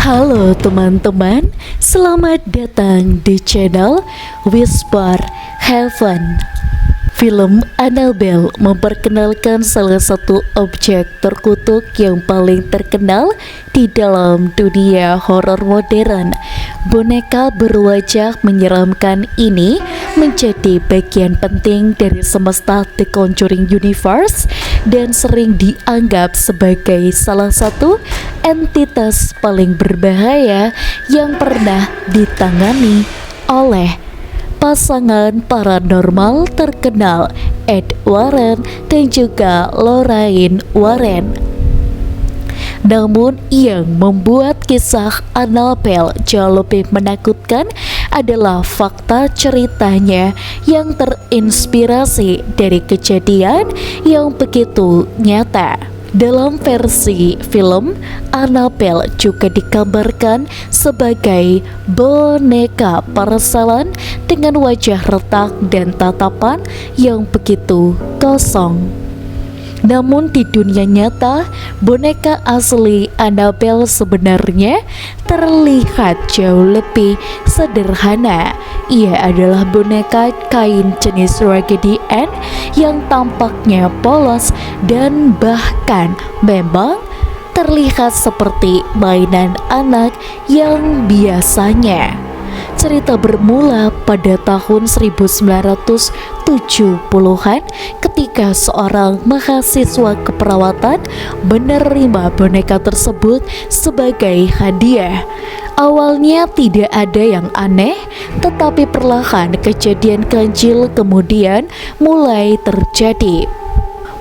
Halo teman-teman, selamat datang di channel Whisper Heaven. Film Annabelle memperkenalkan salah satu objek terkutuk yang paling terkenal di dalam dunia horor modern. Boneka berwajah menyeramkan ini menjadi bagian penting dari semesta The Conjuring Universe dan sering dianggap sebagai salah satu entitas paling berbahaya yang pernah ditangani oleh pasangan paranormal terkenal Ed Warren dan juga Lorraine Warren. Namun yang membuat kisah Annabelle jauh lebih menakutkan adalah fakta ceritanya yang terinspirasi dari kejadian yang begitu nyata. Dalam versi film, Annabelle juga digambarkan sebagai boneka porselan dengan wajah retak dan tatapan yang begitu kosong. Namun di dunia nyata, boneka asli Annabelle sebenarnya terlihat jauh lebih sederhana. Ia adalah boneka kain jenis Raggedy Ann yang tampaknya polos dan bahkan memang terlihat seperti mainan anak yang biasanya. Cerita bermula pada tahun 1970-an ketika seorang mahasiswa keperawatan menerima boneka tersebut sebagai hadiah. Awalnya tidak ada yang aneh, tetapi perlahan kejadian ganjil kemudian mulai terjadi.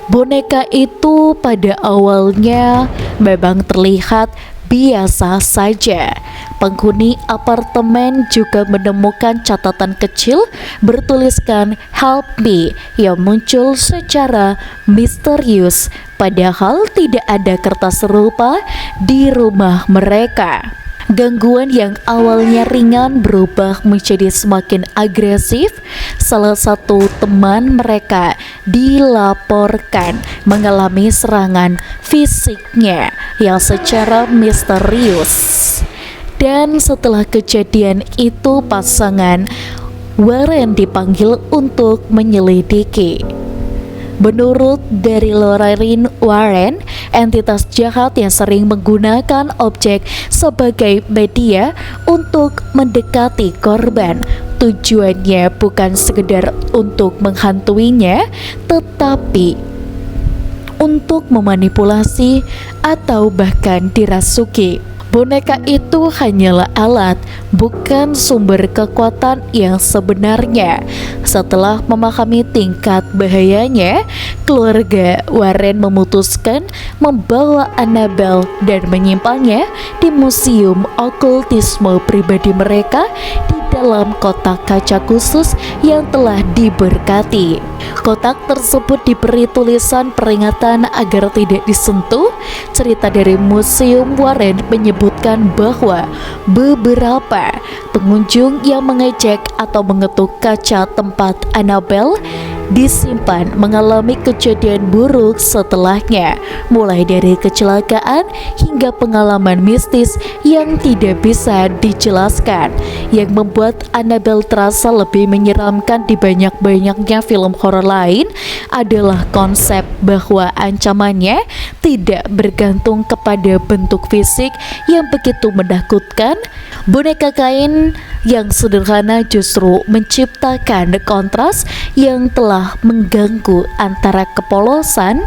Boneka itu pada awalnya memang terlihat biasa saja. Penghuni apartemen juga menemukan catatan kecil bertuliskan "Help Me" yang muncul secara misterius, padahal tidak ada kertas serupa di rumah mereka. Gangguan yang awalnya ringan berubah menjadi semakin agresif. Salah satu teman mereka dilaporkan mengalami serangan fisiknya yang secara misterius. Dan setelah kejadian itu, pasangan Warren dipanggil untuk menyelidiki. Menurut dari Lorraine Warren, entitas jahat yang sering menggunakan objek sebagai media untuk mendekati korban. Tujuannya bukan sekedar untuk menghantuinya, tetapi untuk memanipulasi atau bahkan dirasuki. Boneka itu hanyalah alat, bukan sumber kekuatan yang sebenarnya. Setelah memahami tingkat bahayanya, keluarga Warren memutuskan membawa Annabelle dan menyimpannya di museum okultisme pribadi mereka di dalam kotak kaca khusus yang telah diberkati. Kotak tersebut diberi tulisan peringatan agar tidak disentuh. Cerita dari Museum Warren menyebutkan bahwa beberapa pengunjung yang mengecek atau mengetuk kaca tempat Annabelle disimpan mengalami kejadian buruk setelahnya, mulai dari kecelakaan hingga pengalaman mistis yang tidak bisa dijelaskan, yang membuat Annabelle terasa lebih menyeramkan di banyak-banyaknya film horor lain adalah konsep bahwa ancamannya tidak bergantung kepada bentuk fisik yang begitu menakutkan. Boneka kain yang sederhana justru menciptakan kontras yang telah mengganggu antara kepolosan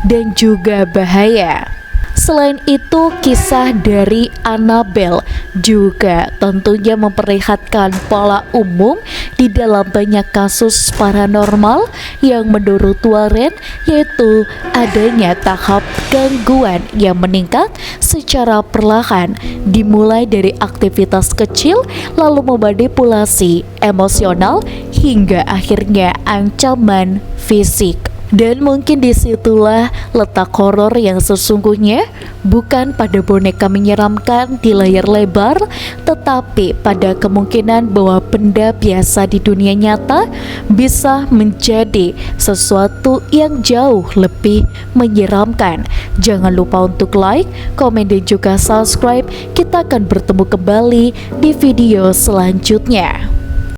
dan juga bahaya. Selain itu, kisah dari Annabelle juga tentunya memperlihatkan pola umum di dalam banyak kasus paranormal yang menurut Warren, yaitu adanya tahap gangguan yang meningkat secara perlahan, dimulai dari aktivitas kecil lalu memanipulasi emosional hingga akhirnya ancaman fisik. Dan mungkin disitulah letak horor yang sesungguhnya, bukan pada boneka menyeramkan di layar lebar, tetapi pada kemungkinan bahwa benda biasa di dunia nyata bisa menjadi sesuatu yang jauh lebih menyeramkan. Jangan lupa untuk like, komen, dan juga subscribe. Kita akan bertemu kembali di video selanjutnya.